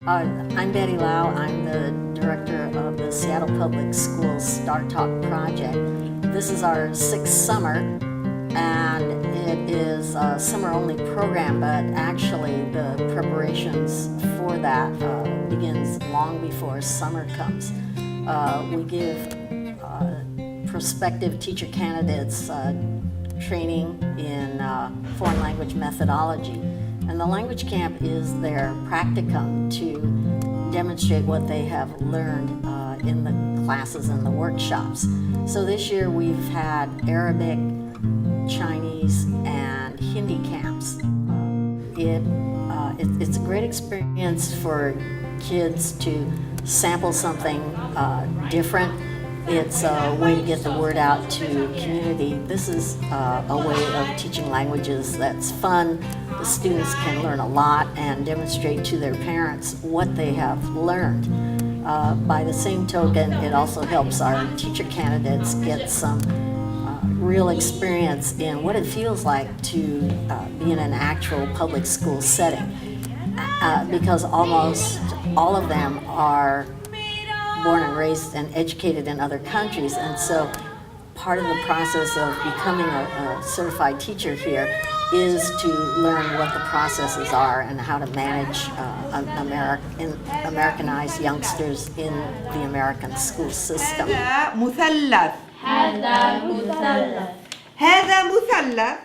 I'm Betty Lau. I'm the director of the Seattle Public Schools Startalk project. This is our 6th summer, and it is a summer-only program, but actually the preparations for that begins long before summer comes. We give prospective teacher candidates training in foreign language methodology. And the language camp is their practicum to demonstrate what they have learned in the classes and the workshops. So this year we've had Arabic, Chinese, and Hindi camps. It's a great experience for kids to sample something different. It's a way to get the word out to community. This is a way of teaching languages that's fun. The students can learn a lot and demonstrate to their parents what they have learned. By the same token, it also helps our teacher candidates get some real experience in what it feels like to be in an actual public school setting. Because almost all of them are born and raised and educated in other countries, and so part of the process of becoming a certified teacher here is to learn what the processes are and how to manage Americanized youngsters in the American school system. هذا مثلث.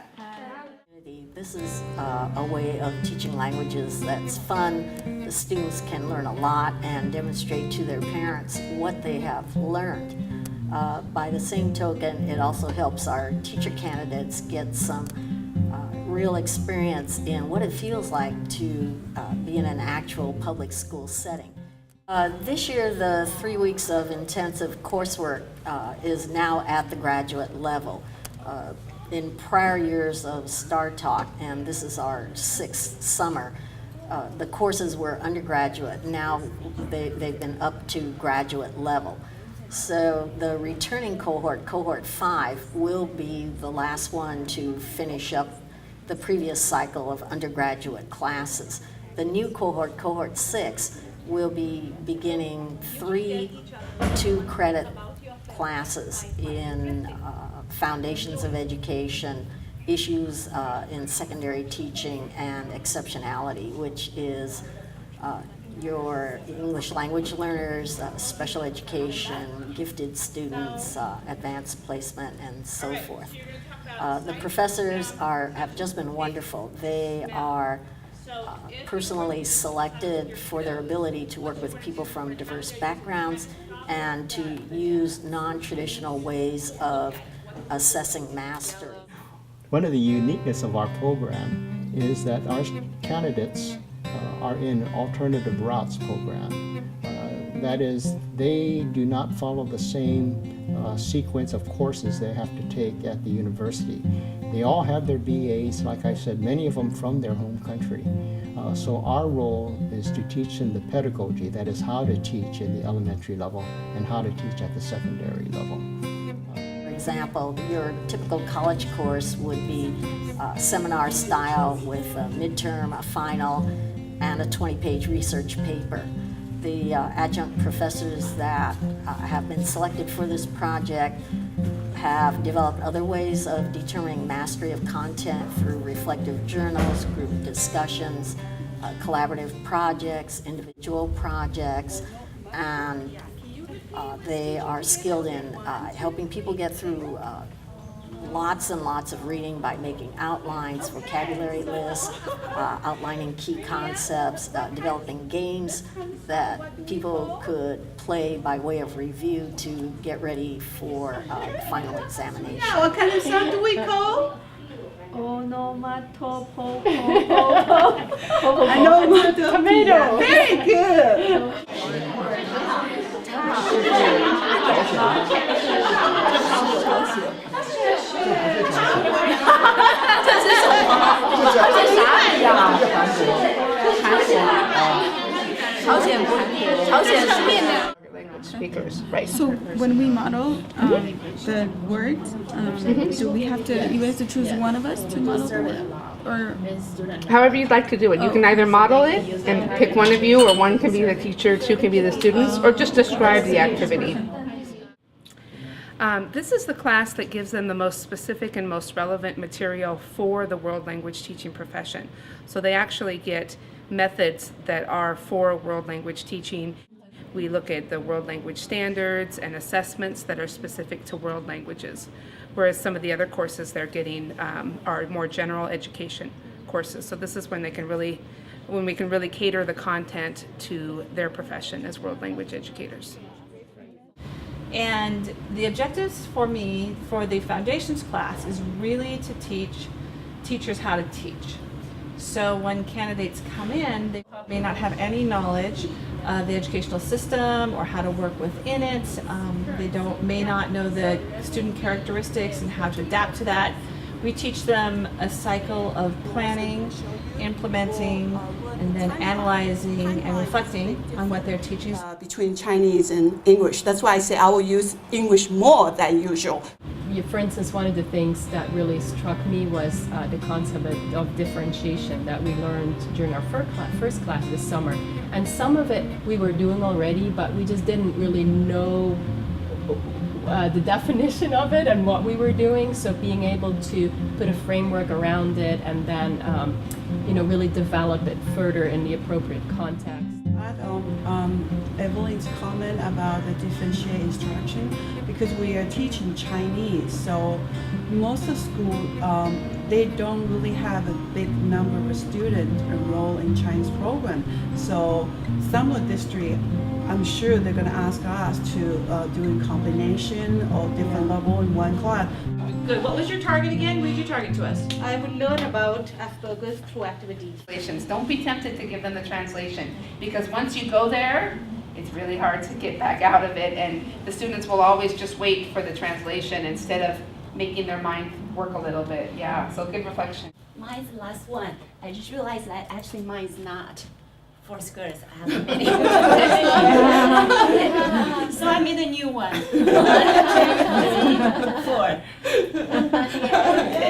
This is a way of teaching languages that's fun. The students can learn a lot and demonstrate to their parents what they have learned. By the same token, it also helps our teacher candidates get some real experience in what it feels like to be in an actual public school setting. This year, the 3 weeks of intensive coursework is now at the graduate level. In prior years of Startalk, and this is our 6th summer, the courses were undergraduate. Now they've been up to graduate level. So the returning cohort, Cohort 5, will be the last one to finish up the previous cycle of undergraduate classes. The new cohort, Cohort 6, will be beginning 3 2-credit classes in foundations of education, issues in secondary teaching, and exceptionality, which is your English language learners, special education, gifted students, advanced placement, and so forth. The professors have just been wonderful. They are personally selected for their ability to work with people from diverse backgrounds and to use non-traditional ways of assessing mastery. One of the uniqueness of our program is that our candidates are in alternative routes program. That is, they do not follow the same sequence of courses they have to take at the university. They all have their BAs, like I said, many of them from their home country. So our role is to teach them the pedagogy, that is how to teach in the elementary level and how to teach at the secondary level. For example, your typical college course would be seminar style with a midterm, a final, and a 20-page research paper. The adjunct professors that have been selected for this project have developed other ways of determining mastery of content through reflective journals, group discussions, collaborative projects, individual projects, and they are skilled in helping people get through lots and lots of reading by making outlines, vocabulary lists, outlining key concepts, developing games that people could play by way of review to get ready for the final examination. What kind of song do we call? Tomato. Very good. Speakers, right? So when we model the words, do we have to? You have to choose one of us to model the word. Or However you'd like to do it. You can either model it and pick one of you, or one can be the teacher, two can be the students, or just describe the activity. This is the class that gives them the most specific and most relevant material for the world language teaching profession. So they actually get methods that are for world language teaching. We look at the world language standards and assessments that are specific to world languages, whereas some of the other courses they're getting are more general education courses. So this is when we can really cater the content to their profession as world language educators. And the objectives for me for the foundations class is really to teach teachers how to teach. So when candidates come in, they may not have any knowledge of the educational system or how to work within it. They may not know the student characteristics and how to adapt to that. We teach them a cycle of planning, implementing, and then analyzing and reflecting on what they're teaching. Between Chinese and English. That's why I say I will use English more than usual. For instance, one of the things that really struck me was the concept of differentiation that we learned during our first class this summer. And some of it we were doing already, but we just didn't really know the definition of it and what we were doing. So being able to put a framework around it and then really develop it further in the appropriate context. Add on Evelyn's comment about the differentiate instruction, because we are teaching Chinese, so most of school they don't really have a big number of students enroll in Chinese program. So some of the district, I'm sure they're going to ask us to do a combination of different level in one class. Good. What was your target again? Read your target to us. I would learn about Asperger's through activities. Don't be tempted to give them the translation, because once you go there, it's really hard to get back out of it, and the students will always just wait for the translation instead of making their mind work a little bit. Yeah, so good reflection. Mine's the last one. I just realized that actually mine is not for skirts. I have many. So I made a new one. 4.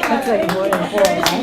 That's like more than 4, right?